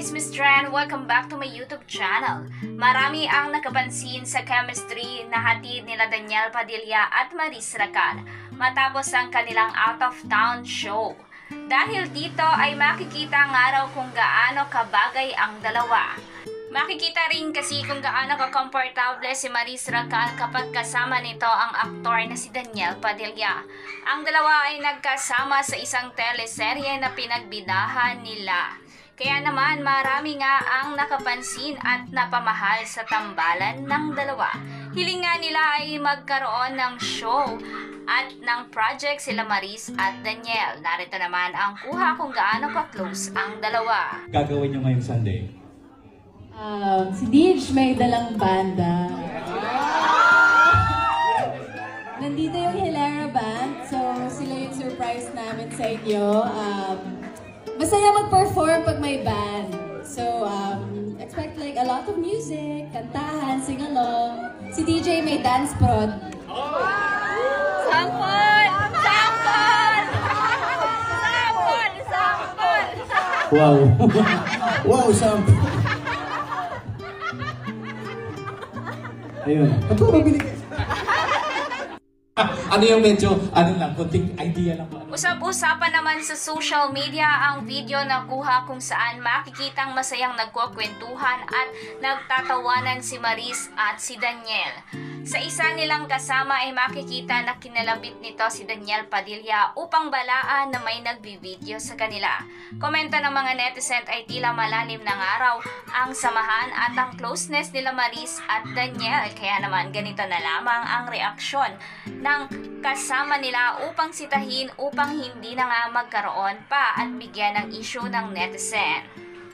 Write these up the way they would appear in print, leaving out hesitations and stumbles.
Chismis Trend! Welcome back to my YouTube channel. Marami ang nakapansin sa chemistry na hatid nila Daniel Padilla at Maris Racal matapos ang kanilang out-of-town show. Dahil dito ay makikita nga raw kung gaano kabagay ang dalawa. Makikita rin kasi kung gaano ka-komportable si Maris Racal kapag kasama nito ang aktor na si Daniel Padilla. Ang dalawa ay nagkasama sa isang teleserye na pinagbidahan nila. Kaya naman marami nga ang nakapansin at napamahal sa tambalan ng dalawa. Hiling nga nila ay magkaroon ng show at ng project sila Maris at Daniel. Narito naman ang kuha kung gaano ka-close ang dalawa. Gagawin nyo ngayong Sunday? Si Dij may dalang banda. Nandito yung Hilera Band, so sila yung surprise namin sa inyo. Masaya mag-perform pag may band. So, expect like a lot of music, kantahan, sing-along. Si DJ may dance prod. Sampol! Sampol! Sampol! Sampol! Wow! Wow, sampol! Ayun. Ba't ko mabili ka? Ano yung medyo, konting idea lang po. Usap-usapan naman sa social media ang video na kuha kung saan makikitang masayang nagkukwentuhan at nagtatawanan si Maris at si Daniel. Sa isa nilang kasama ay makikita na kinalapit nito si Daniel Padilla upang balaan na may nagbi-video sa kanila. Komento ng mga netizen ay tila malalim ng araw ang samahan at ang closeness nila Maris at Daniel. Kaya naman ganito na lamang ang reaksyon ng kasama nila upang sitahin upang hindi na nga magkaroon pa at bigyan ng issue ng netizen.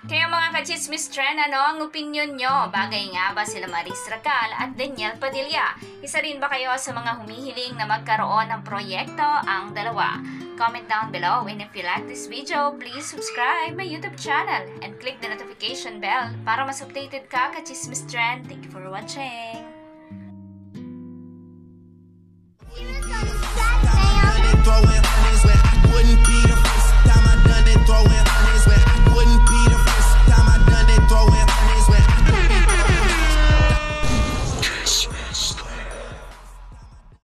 Kaya mga ka-Chismis Trend, ano ang opinion nyo? Bagay nga ba sila Maris Racal at Daniel Padilla? Isa rin ba kayo sa mga humihiling na magkaroon ng proyekto ang dalawa? Comment down below, and if you like this video, please subscribe my YouTube channel and click the notification bell para mas updated ka ka-Chismis Trend. Thank you for watching!